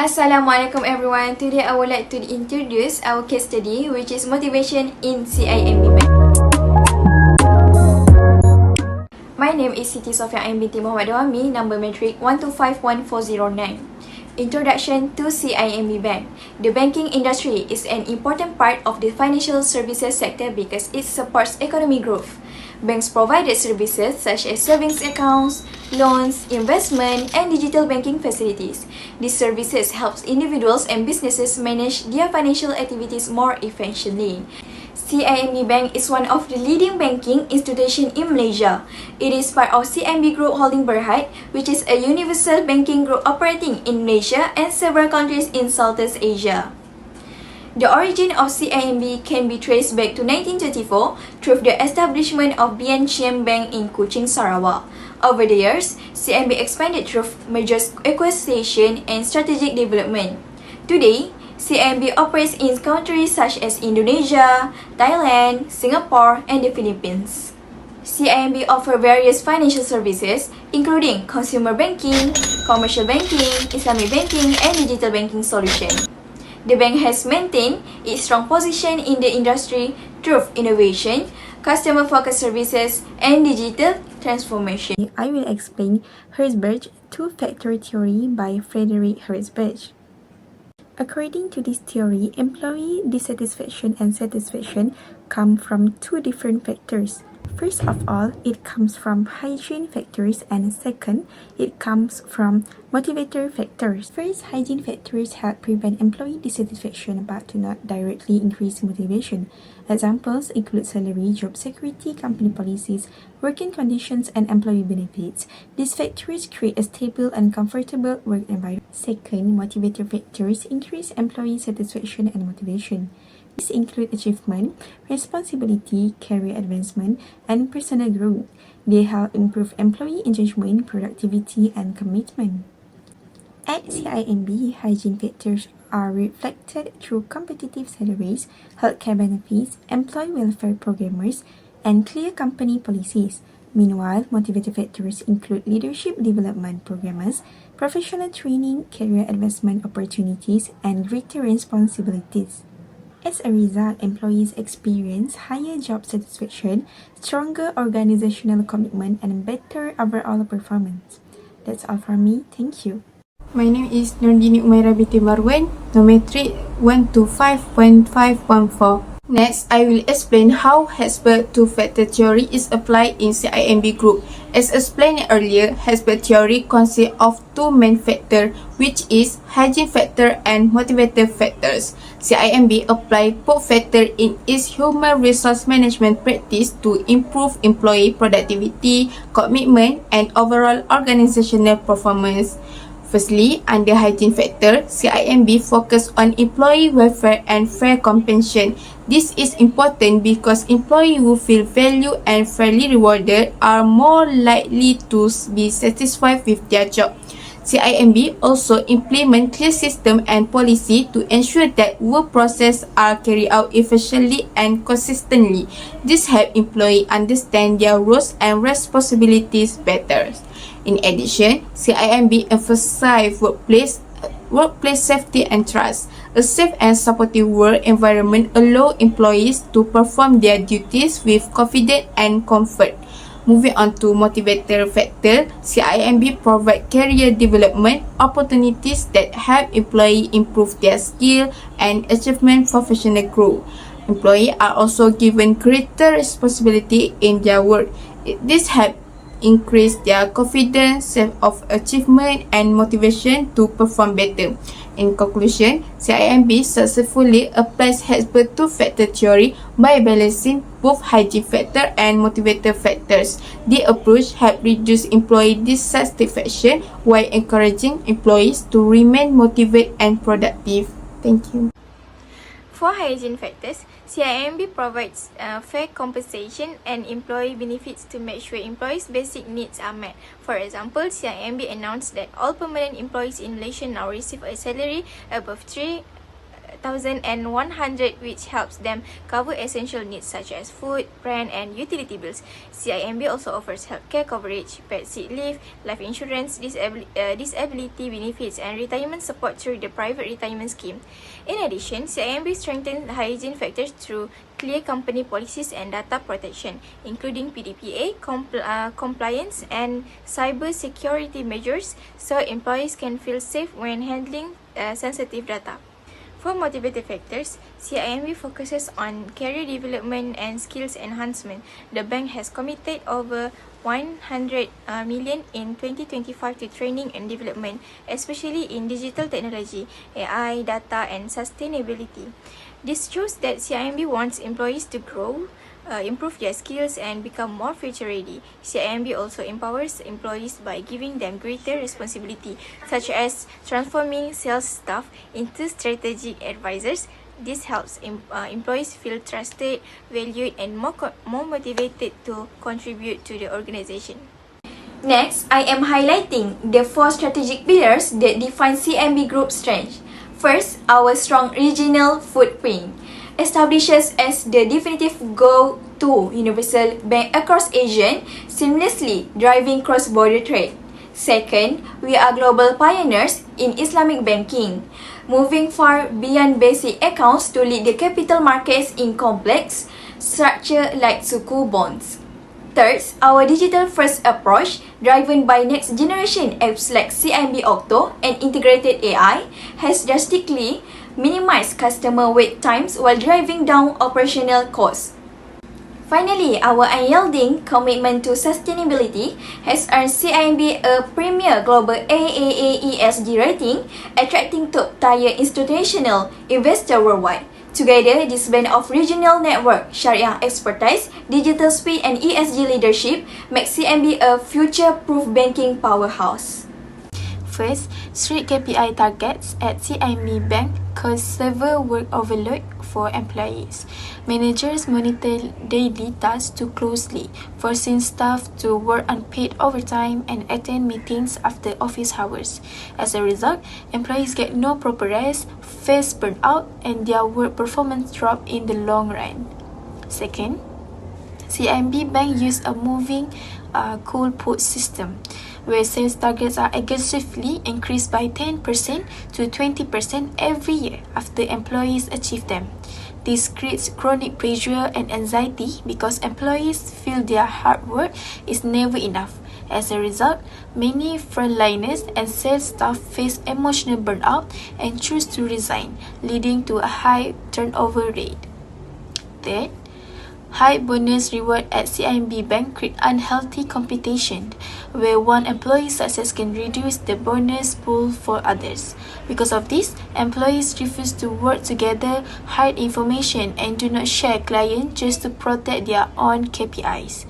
Assalamualaikum everyone. Today I would like to introduce our case study, which is motivation in CIMB Bank. My name is Siti Sofea. I am Binti Muhammad DAWAMI, number matric 1251409. Introduction to CIMB Bank. The banking industry is an important part of the financial services sector because it supports economic growth. Banks provide services such as savings accounts, loans, investment, and digital banking facilities. These services help individuals and businesses manage their financial activities more efficiently. CIMB Bank is one of the leading banking institutions in Malaysia. It is part of CIMB Group Holding Berhad, which is a universal banking group operating in Malaysia and several countries in Southeast Asia. The origin of CIMB can be traced back to 1934 through the establishment of CIMB Bank in Kuching, Sarawak. Over the years, CIMB expanded through mergers, acquisition, and strategic development. Today, CIMB operates in countries such as Indonesia, Thailand, Singapore, and the Philippines. CIMB offers various financial services, including consumer banking, commercial banking, Islamic banking, and digital banking solutions. The bank has maintained its strong position in the industry through innovation, customer-focused services, and digital transformation. I will explain Herzberg's two-factor theory by Frederick Herzberg. According to this theory, employee dissatisfaction and satisfaction come from two different factors. First of all, it comes from hygiene factors, and second, it comes from motivator factors. First, hygiene factors help prevent employee dissatisfaction but do not directly increase motivation. Examples include salary, job security, company policies, working conditions, and employee benefits. These factors create a stable and comfortable work environment. Second, motivator factors increase employee satisfaction and motivation. These include achievement, responsibility, career advancement, and personal growth. They help improve employee engagement, productivity, and commitment. At CIMB, hygiene factors are reflected through competitive salaries, healthcare benefits, employee welfare programs, and clear company policies. Meanwhile, motivator factors include leadership development programs, professional training, career advancement opportunities, and greater responsibilities. As a result, employees experience higher job satisfaction, stronger organizational commitment, and better overall performance. That's all from me. Thank you. My name is NURDINI UMAIRAH binti MARWAN, number 125.514. Next, I will explain how Herzberg's two-factor theory is applied in CIMB Group. As explained earlier, Herzberg's theory consists of two main factors, which is hygiene factor and motivator factors. CIMB applies both factors in its human resource management practice to improve employee productivity, commitment, and overall organizational performance. Firstly, under hygiene factor, CIMB focus on employee welfare and fair compensation. This is important because employees who feel valued and fairly rewarded are more likely to be satisfied with their job. CIMB also implement clear system and policy to ensure that work processes are carried out efficiently and consistently. This helps employees understand their roles and responsibilities better. In addition, CIMB emphasizes workplace safety and trust. A safe and supportive work environment allows employees to perform their duties with confidence and comfort. Moving on to motivator factor, CIMB provides career development opportunities that help employees improve their skill and achievement professional growth. Employees are also given greater responsibility in their work. This helps increase their confidence, sense of achievement, and motivation to perform better. In conclusion, CIMB successfully applies Herzberg's two-factor theory by balancing both hygiene factor and motivator factors. The approach helps reduce employee dissatisfaction while encouraging employees to remain motivated and productive. Thank you. For hygiene factors, CIMB provides fair compensation and employee benefits to make sure employees' basic needs are met. For example, CIMB announced that all permanent employees in Malaysia now receive a salary above 3 8,100, which helps them cover essential needs such as food, rent, and utility bills. CIMB also offers healthcare coverage, paid sick leave, life insurance, disability benefits, and retirement support through the private retirement scheme. In addition, CIMB strengthens hygiene factors through clear company policies and data protection, including PDPA, compliance, and cyber security measures, so employees can feel safe when handling sensitive data. For motivated factors, CIMB focuses on career development and skills enhancement. The bank has committed over 100 million in 2025 to training and development, especially in digital technology, AI, data, and sustainability. This shows that CIMB wants employees to grow, improve their skills, and become more future ready. CIMB also empowers employees by giving them greater responsibility, such as transforming sales staff into strategic advisors. This helps employees feel trusted, valued, and more motivated to contribute to the organization. Next, I am highlighting the 4 strategic pillars that define CIMB Group's strength. First, our strong regional footprint establishes as the definitive go-to universal bank across Asia, seamlessly driving cross-border trade. Second, we are global pioneers in Islamic banking, moving far beyond basic accounts to lead the capital markets in complex structure like Sukuk bonds. Third, our digital-first approach, driven by next-generation apps like CIMB Octo and integrated AI, has drastically minimized customer wait times while driving down operational costs. Finally, our unyielding commitment to sustainability has earned CIMB a premier global AAA ESG rating, attracting top-tier institutional investors worldwide. Together, this blend of regional network, Sharia expertise, digital speed, and ESG leadership makes CIMB a future-proof banking powerhouse. First, strict KPI targets at CIMB Bank cause severe work overload for employees. Managers monitor daily tasks too closely, forcing staff to work unpaid overtime and attend meetings after office hours. As a result, employees get no proper rest, face burnout, and their work performance drop in the long run. Second, CIMB Bank use a moving cool put system, where sales targets are aggressively increased by 10% to 20% every year after employees achieve them. This creates chronic pressure and anxiety because employees feel their hard work is never enough. As a result, many frontliners and sales staff face emotional burnout and choose to resign, leading to a high turnover rate. Third, high bonus reward at CIMB Bank create unhealthy competition, where one employee's success can reduce the bonus pool for others. Because of this, employees refuse to work together, hide information, and do not share clients just to protect their own KPIs.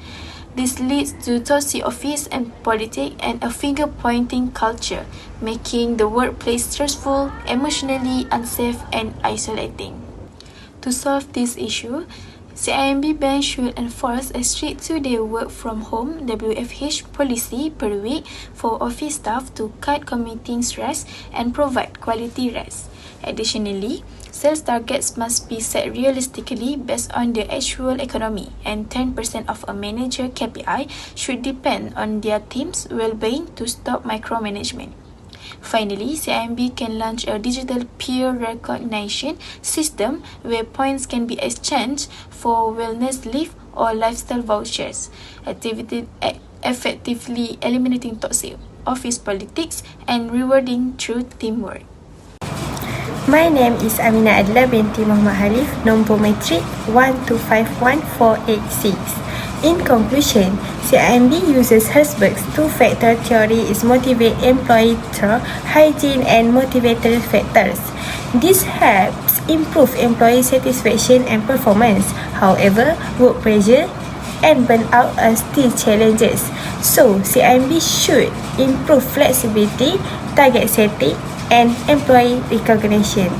This leads to toxic office and politics and a finger-pointing culture, making the workplace stressful, emotionally unsafe, and isolating. To solve this issue, CIMB Bank should enforce a strict 2-day work from home WFH policy per week for office staff to cut commuting stress and provide quality rest. Additionally, sales targets must be set realistically based on the actual economy, and 10% of a manager KPI should depend on their team's well-being to stop micromanagement. Finally, CIMB can launch a digital peer recognition system where points can be exchanged for wellness leave or lifestyle vouchers, effectively eliminating toxic office politics and rewarding through teamwork. My name is AMINA ADLA binti Muhammad HALIF, nombor matrik 1251486. In conclusion, CIMB uses Herzberg's two-factor theory is motivate employee through hygiene and motivator factors. This helps improve employee satisfaction and performance. However, work pressure and burnout are still challenges. So, CIMB should improve flexibility, target setting, and employee recognition.